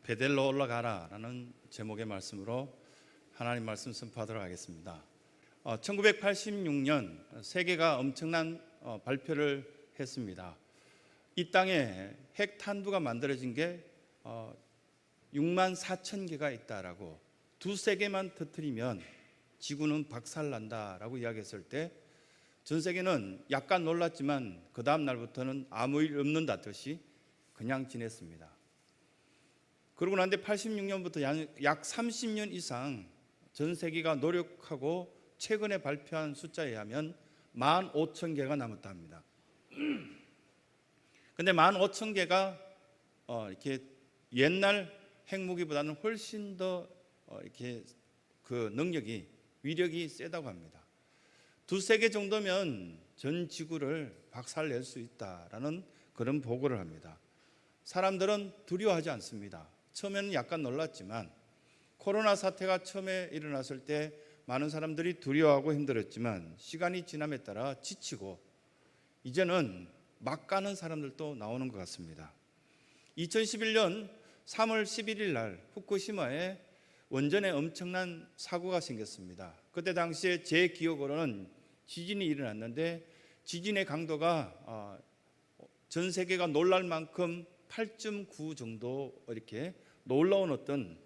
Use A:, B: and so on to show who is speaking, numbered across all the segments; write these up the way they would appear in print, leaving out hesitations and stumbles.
A: 베델로 올라가라라는 제목의 말씀으로 하나님 말씀 선포하도록 하겠습니다. 1986년 세계가 엄청난 발표를 했습니다. 이 땅에 핵 탄두가 만들어진 게 6만 4천 개가 있다라고, 두세 개만 터뜨리면 지구는 박살난다라고 이야기했을 때 전 세계는 약간 놀랐지만 그 다음 날부터는 아무 일 없는다듯이 그냥 지냈습니다. 그러고 난데 86년부터 약 30년 이상 전 세계가 노력하고 최근에 발표한 숫자에 의하면 15,000개가 남았다 합니다. 근데 15,000개가 이렇게 옛날 핵무기보다는 훨씬 더 이렇게 그 능력이, 위력이 세다고 합니다. 두세 개 정도면 전 지구를 박살낼 수 있다라는 그런 보고를 합니다. 사람들은 두려워하지 않습니다. 처음에는 약간 놀랐지만, 코로나 사태가 처음에 일어났을 때 많은 사람들이 두려워하고 힘들었지만 시간이 지남에 따라 지치고 이제는 막 가는 사람들도 나오는 것 같습니다. 2011년 3월 11일 날 후쿠시마에 원전에 엄청난 사고가 생겼습니다. 그때 당시에 제 기억으로는 지진이 일어났는데 지진의 강도가 전 세계가 놀랄 만큼 8.9 정도 이렇게 놀라운 어떤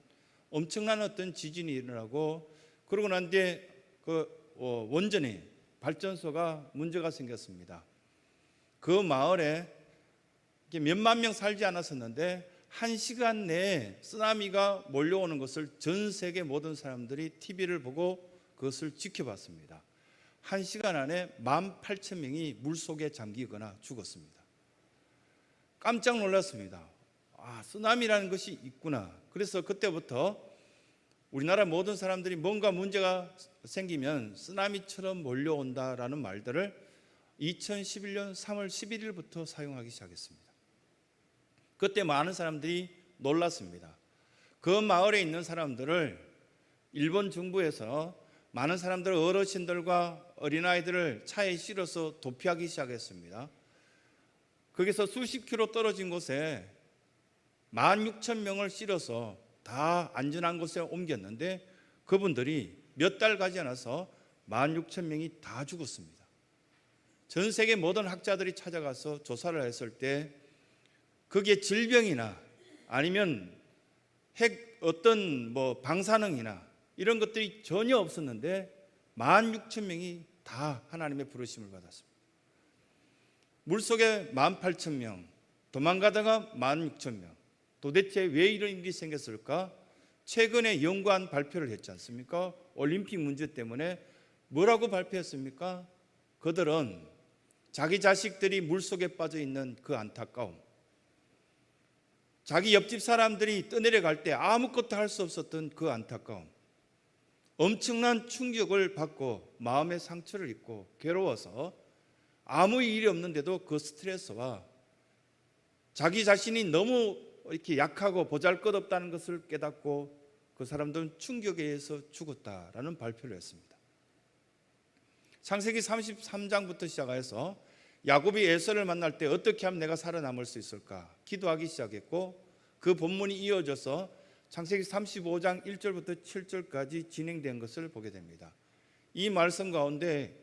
A: 엄청난 어떤 지진이 일어나고, 그러고 난 뒤에 그 원전에 발전소가 문제가 생겼습니다. 그 마을에 몇만 명 살지 않았었는데 1시간 내에 쓰나미가 몰려오는 것을 전 세계 모든 사람들이 TV를 보고 그것을 지켜봤습니다. 1시간 안에 18,000명이 물속에 잠기거나 죽었습니다. 깜짝 놀랐습니다. 쓰나미라는 것이 있구나. 그래서 그때부터 우리나라 모든 사람들이 뭔가 문제가 생기면 쓰나미처럼 몰려온다라는 말들을 2011년 3월 11일부터 사용하기 시작했습니다. 그때 많은 사람들이 놀랐습니다. 그 마을에 있는 사람들을 일본 정부에서 많은 사람들, 어르신들과 어린아이들을 차에 실어서 도피하기 시작했습니다. 거기서 수십 킬로 떨어진 곳에 16,000명을 실어서 다 안전한 곳에 옮겼는데 그분들이 몇 달 가지 않아서 16,000명이 다 죽었습니다. 전 세계 모든 학자들이 찾아가서 조사를 했을 때 그게 질병이나 아니면 핵 어떤 방사능이나 이런 것들이 전혀 없었는데 16,000명이 다 하나님의 부르심을 받았습니다. 물속에 18,000명, 도망가다가 16,000명. 도대체 왜 이런 일이 생겼을까? 최근에 연구한 발표를 했지 않습니까? 올림픽 문제 때문에 뭐라고 발표했습니까? 그들은 자기 자식들이 물속에 빠져 있는 그 안타까움, 자기 옆집 사람들이 떠내려갈 때 아무것도 할 수 없었던 그 안타까움, 엄청난 충격을 받고 마음의 상처를 입고 괴로워서 아무 일이 없는데도 그 스트레스와 자기 자신이 너무 이렇게 약하고 보잘것없다는 것을 깨닫고 그 사람들은 충격에 의해서 죽었다라는 발표를 했습니다. 창세기 33장부터 시작해서 야곱이 에서를 만날 때 어떻게 하면 내가 살아남을 수 있을까 기도하기 시작했고, 그 본문이 이어져서 창세기 35장 1절부터 7절까지 진행된 것을 보게 됩니다. 이 말씀 가운데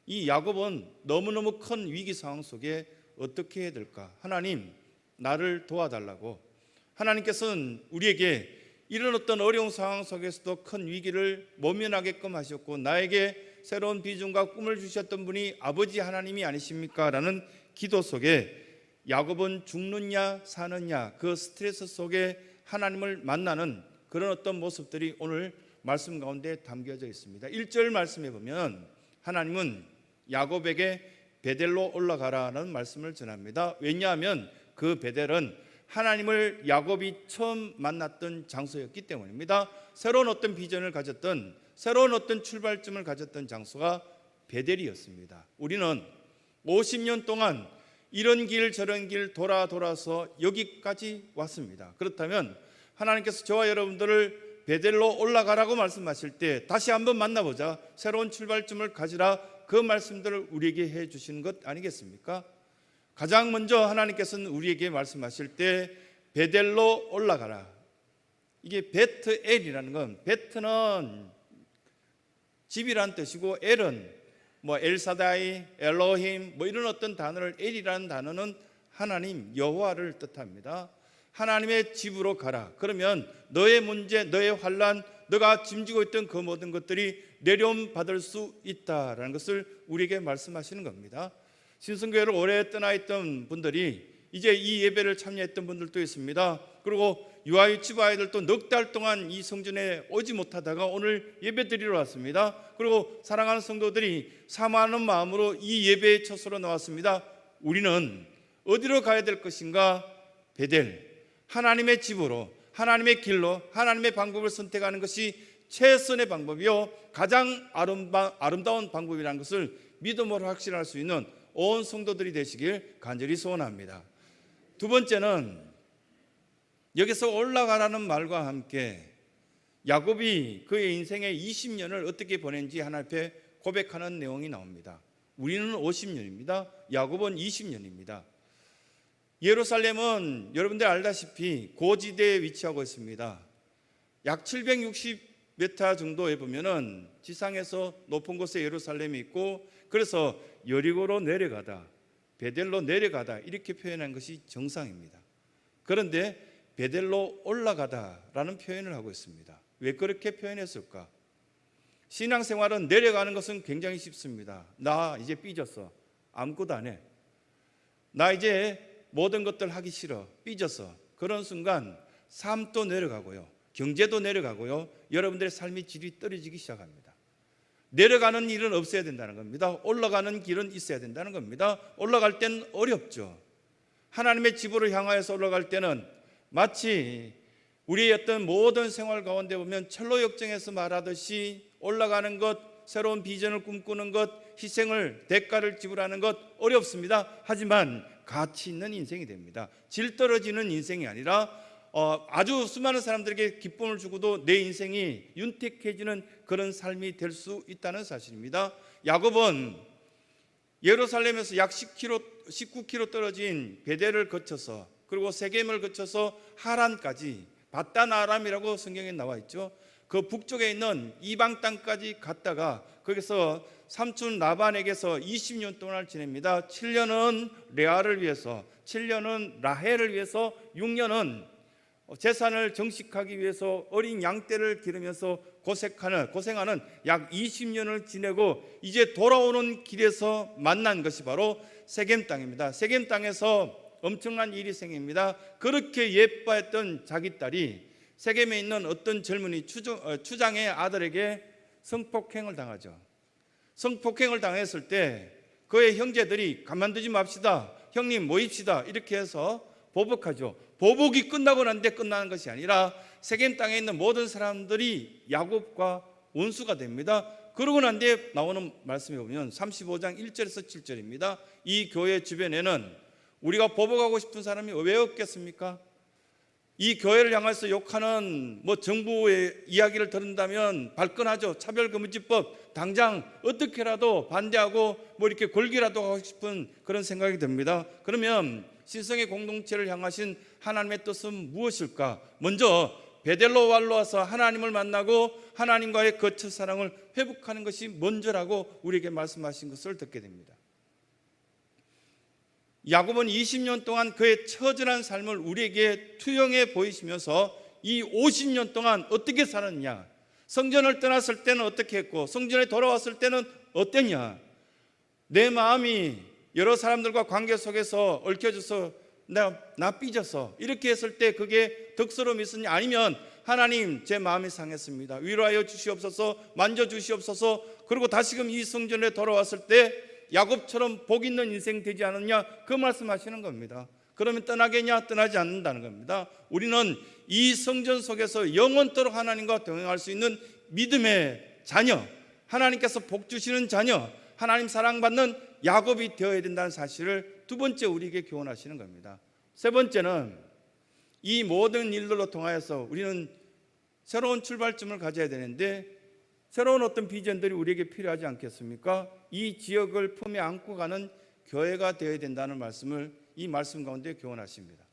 A: 이 야곱은 너무너무 큰 위기 상황 속에 어떻게 해야 될까? 하나님, 나를 도와달라고. 하나님께서는 우리에게 이런 어떤 어려운 상황 속에서도 큰 위기를 모면하게끔 하셨고 나에게 새로운 비전과 꿈을 주셨던 분이 아버지 하나님이 아니십니까? 라는 기도 속에 야곱은 죽느냐 사느냐 그 스트레스 속에 하나님을 만나는 그런 어떤 모습들이 오늘 말씀 가운데 담겨져 있습니다. 1절 말씀에 보면 하나님은 야곱에게 베델로 올라가라는 말씀을 전합니다. 왜냐하면 그 베델은 하나님을 야곱이 처음 만났던 장소였기 때문입니다. 새로운 어떤 비전을 가졌던, 새로운 어떤 출발점을 가졌던 장소가 베델이었습니다. 우리는 50년 동안 이런 길 저런 길 돌아서 여기까지 왔습니다. 그렇다면 하나님께서 저와 여러분들을 베델로 올라가라고 말씀하실 때 다시 한번 만나보자, 새로운 출발점을 가지라, 그 말씀들을 우리에게 해 주시는 것 아니겠습니까? 가장 먼저 하나님께서는 우리에게 말씀하실 때 베델로 올라가라, 이게 베트엘이라는 건, 베트는 집이란 뜻이고 엘은 뭐 엘사다이, 엘로힘 뭐 이런 어떤 단어를, 엘이라는 단어는 하나님 여호와를 뜻합니다. 하나님의 집으로 가라. 그러면 너의 문제, 너의 환난, 너가 짐지고 있던 그 모든 것들이 내려움 받을 수 있다라는 것을 우리에게 말씀하시는 겁니다. 신성교회를 오래 떠나 있던 분들이 이제 이 예배를 참여했던 분들도 있습니다. 그리고 유아유치부 아이들도 넉 달 동안 이 성전에 오지 못하다가 오늘 예배 드리러 왔습니다. 그리고 사랑하는 성도들이 사모하는 마음으로 이 예배의 처소로 나왔습니다. 우리는 어디로 가야 될 것인가? 베델, 하나님의 집으로, 하나님의 길로, 하나님의 방법을 선택하는 것이 최선의 방법이요 가장 아름다운 방법이라는 것을 믿음으로 확신할 수 있는 온 성도들이 되시길 간절히 소원합니다. 두 번째는 여기서 올라가라는 말과 함께 야곱이 그의 인생의 20년을 어떻게 보낸지 하나님 앞에 고백하는 내용이 나옵니다. 우리는 50년입니다. 야곱은 20년입니다. 예루살렘은 여러분들 알다시피 고지대에 위치하고 있습니다. 약 760m 정도에 보면은 지상에서 높은 곳에 예루살렘이 있고, 그래서 여리고로 내려가다, 베델로 내려가다 이렇게 표현한 것이 정상입니다. 그런데 베델로 올라가다라는 표현을 하고 있습니다. 왜 그렇게 표현했을까? 신앙생활은 내려가는 것은 굉장히 쉽습니다. 나 이제 삐졌어, 아무것도 안 해. 나 이제 모든 것들 하기 싫어, 삐졌어. 그런 순간 삶도 내려가고요, 경제도 내려가고요, 여러분들의 삶의 질이 떨어지기 시작합니다. 내려가는 일은 없어야 된다는 겁니다. 올라가는 길은 있어야 된다는 겁니다. 올라갈 때는 어렵죠. 하나님의 집으로 향하여서 올라갈 때는 마치 우리의 어떤 모든 생활 가운데 보면 철로 역정에서 말하듯이 올라가는 것, 새로운 비전을 꿈꾸는 것, 희생을, 대가를 지불하는 것 어렵습니다. 하지만 가치 있는 인생이 됩니다. 질 떨어지는 인생이 아니라 아주 수많은 사람들에게 기쁨을 주고도 내 인생이 윤택해지는 그런 삶이 될 수 있다는 사실입니다. 야곱은 예루살렘에서 약 19km 떨어진 베델을 거쳐서, 그리고 세겜을 거쳐서 하란까지, 바단 아람이라고 성경에 나와 있죠. 그 북쪽에 있는 이방 땅까지 갔다가 거기서 삼촌 라반에게서 20년 동안을 지냅니다. 7년은 레아를 위해서, 7년은 라헬을 위해서, 6년은 재산을 정식하기 위해서 어린 양떼를 기르면서 고생하는 약 20년을 지내고 이제 돌아오는 길에서 만난 것이 바로 세겜 땅입니다. 세겜 땅에서 엄청난 일이 생깁니다. 그렇게 예뻐했던 자기 딸이 세겜에 있는 어떤 젊은이 추장의 아들에게 성폭행을 당하죠. 성폭행을 당했을 때 그의 형제들이 가만두지 맙시다, 형님 모입시다 이렇게 해서 보복하죠. 보복이 끝나고 난데 끝나는 것이 아니라 세겜 땅에 있는 모든 사람들이 야곱과 원수가 됩니다. 그러고 난 뒤에 나오는 말씀에 보면 35장 1절에서 7절입니다. 이 교회 주변에는 우리가 보복하고 싶은 사람이 왜 없겠습니까? 이 교회를 향해서 욕하는 정부의 이야기를 들은다면 발끈하죠. 차별금지법 당장 어떻게라도 반대하고 이렇게 걸기라도 하고 싶은 그런 생각이 듭니다. 그러면 신성의 공동체를 향하신 하나님의 뜻은 무엇일까? 먼저 베델로 올라와서 하나님을 만나고 하나님과의 거처 사랑을 회복하는 것이 먼저라고 우리에게 말씀하신 것을 듣게 됩니다. 야곱은 20년 동안 그의 처절한 삶을 우리에게 투영해 보이시면서 이 50년 동안 어떻게 살았냐, 성전을 떠났을 때는 어떻게 했고 성전에 돌아왔을 때는 어땠냐, 내 마음이 여러 사람들과 관계 속에서 얽혀져서 나 삐졌어 이렇게 했을 때 그게 덕스러움이 있었냐, 아니면 하나님 제 마음이 상했습니다, 위로하여 주시옵소서, 만져주시옵소서, 그리고 다시금 이 성전에 돌아왔을 때 야곱처럼 복 있는 인생 되지 않느냐, 그 말씀하시는 겁니다. 그러면 떠나겠냐? 떠나지 않는다는 겁니다. 우리는 이 성전 속에서 영원토록 하나님과 동행할 수 있는 믿음의 자녀, 하나님께서 복 주시는 자녀, 하나님 사랑받는 야곱이 되어야 된다는 사실을 두 번째 우리에게 교훈하시는 겁니다. 세 번째는 이 모든 일들로 통하여서 우리는 새로운 출발점을 가져야 되는데 새로운 어떤 비전들이 우리에게 필요하지 않겠습니까? 이 지역을 품에 안고 가는 교회가 되어야 된다는 말씀을 이 말씀 가운데 교훈하십니다.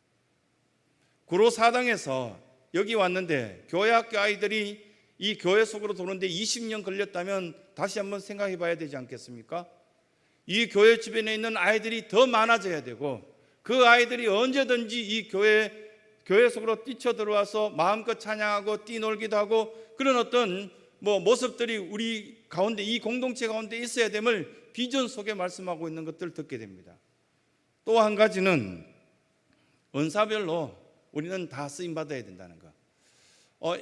A: 구로 4당에서 여기 왔는데 교회 학교 아이들이 이 교회 속으로 도는데 20년 걸렸다면 다시 한번 생각해 봐야 되지 않겠습니까? 이 교회 주변에 있는 아이들이 더 많아져야 되고, 그 아이들이 언제든지 이 교회 속으로 뛰쳐 들어와서 마음껏 찬양하고 뛰놀기도 하고, 그런 어떤 모습들이 우리 가운데, 이 공동체 가운데 있어야 됨을 비전 속에 말씀하고 있는 것들을 듣게 됩니다. 또 한 가지는 은사별로 우리는 다 쓰임 받아야 된다는 거.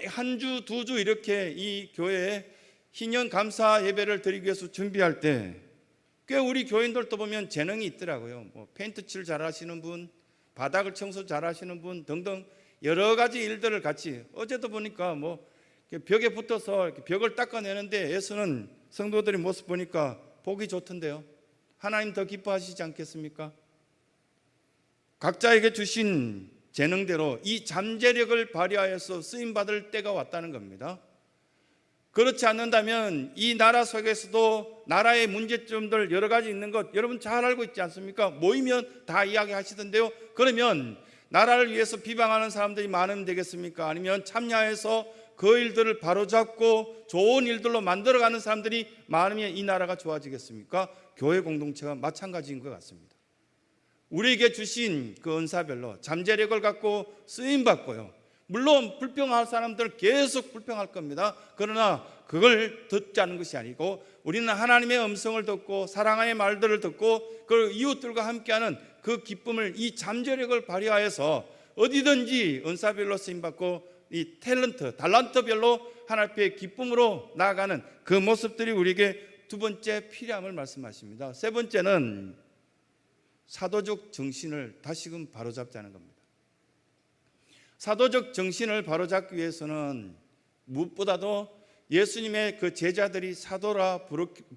A: 한 주, 두 주 이렇게 이 교회에 희년 감사 예배를 드리기 위해서 준비할 때 꽤 우리 교인들도 보면 재능이 있더라고요. 페인트 칠 잘하시는 분, 바닥을 청소 잘하시는 분 등등 여러 가지 일들을 같이, 어제도 보니까 벽에 붙어서 벽을 닦아내는데 애쓰는 성도들의 모습 보니까 보기 좋던데요. 하나님 더 기뻐하시지 않겠습니까? 각자에게 주신 재능대로 이 잠재력을 발휘하여서 쓰임받을 때가 왔다는 겁니다. 그렇지 않는다면 이 나라 속에서도 나라의 문제점들 여러 가지 있는 것 여러분 잘 알고 있지 않습니까? 모이면 다 이야기하시던데요. 그러면 나라를 위해서 비방하는 사람들이 많으면 되겠습니까? 아니면 참여해서 그 일들을 바로잡고 좋은 일들로 만들어가는 사람들이 많으면 이 나라가 좋아지겠습니까? 교회 공동체가 마찬가지인 것 같습니다. 우리에게 주신 그 은사별로 잠재력을 갖고 쓰임받고요, 물론 불평할 사람들은 계속 불평할 겁니다. 그러나 그걸 듣지 않는 것이 아니고 우리는 하나님의 음성을 듣고 사랑의 말들을 듣고 그 이웃들과 함께하는 그 기쁨을, 이 잠재력을 발휘하여서 어디든지 은사별로 쓰임받고 이 달란트별로 하나님 앞에 기쁨으로 나아가는 그 모습들이 우리에게 두 번째 필요함을 말씀하십니다. 세 번째는 사도적 정신을 다시금 바로잡자는 겁니다. 사도적 정신을 바로잡기 위해서는 무엇보다도 예수님의 그 제자들이 사도라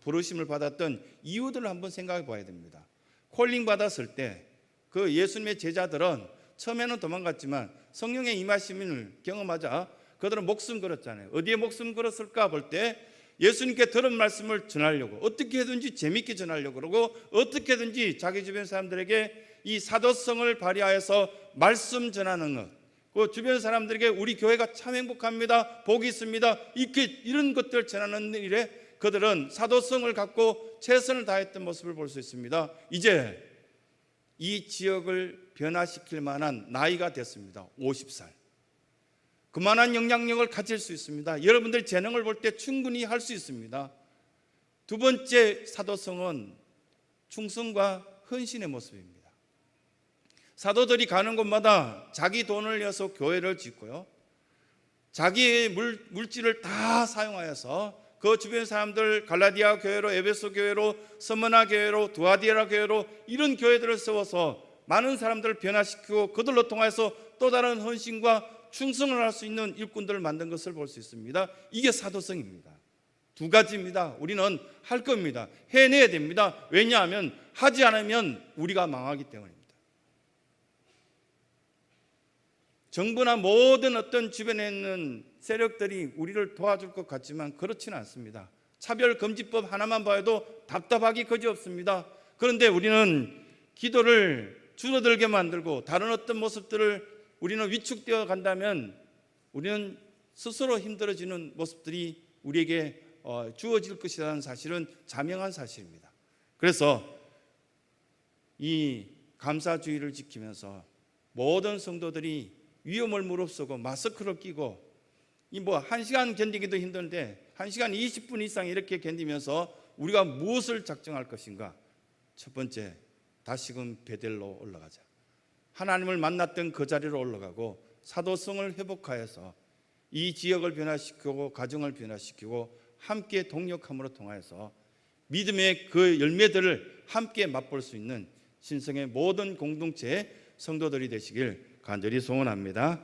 A: 부르심을 받았던 이유들을 한번 생각해 봐야 됩니다. 콜링 받았을 때 그 예수님의 제자들은 처음에는 도망갔지만 성령의 임하심을 경험하자 그들은 목숨 걸었잖아요. 어디에 목숨 걸었을까 볼 때 예수님께 들은 말씀을 전하려고, 어떻게든지 재밌게 전하려고 그러고, 어떻게든지 자기 주변 사람들에게 이 사도성을 발휘하여서 말씀 전하는 것, 그 주변 사람들에게 우리 교회가 참 행복합니다, 복이 있습니다, 이런 것들 전하는 일에 그들은 사도성을 갖고 최선을 다했던 모습을 볼 수 있습니다. 이제 이 지역을 변화시킬 만한 나이가 됐습니다. 50살. 그만한 영향력을 가질 수 있습니다. 여러분들 재능을 볼 때 충분히 할 수 있습니다. 두 번째 사도성은 충성과 헌신의 모습입니다. 사도들이 가는 곳마다 자기 돈을 내서 교회를 짓고요, 자기의 물질을 다 사용하여서 그 주변 사람들 갈라디아 교회로, 에베소 교회로, 스무나 교회로, 두아디라 교회로 이런 교회들을 세워서 많은 사람들을 변화시키고 그들로 통해서 또 다른 헌신과 충성을 할 수 있는 일꾼들을 만든 것을 볼 수 있습니다. 이게 사도성입니다. 두 가지입니다. 우리는 할 겁니다. 해내야 됩니다. 왜냐하면 하지 않으면 우리가 망하기 때문입니다. 정부나 모든 어떤 주변에 있는 세력들이 우리를 도와줄 것 같지만 그렇지는 않습니다. 차별금지법 하나만 봐도 답답하기 그지없습니다. 그런데 우리는 기도를 줄어들게 만들고 다른 어떤 모습들을 우리는 위축되어 간다면 우리는 스스로 힘들어지는 모습들이 우리에게 주어질 것이라는 사실은 자명한 사실입니다. 그래서 이 감사주의를 지키면서 모든 성도들이 위험을 무릅쓰고 마스크를 끼고 1시간 견디기도 힘든데 1시간 20분 이상 이렇게 견디면서 우리가 무엇을 작정할 것인가? 첫 번째, 다시금 베델로 올라가자. 하나님을 만났던 그 자리로 올라가고 사도성을 회복하여서 이 지역을 변화시키고 가정을 변화시키고 함께 동력함으로 통하여서 믿음의 그 열매들을 함께 맛볼 수 있는 신성의 모든 공동체의 성도들이 되시길 간절히 소원합니다.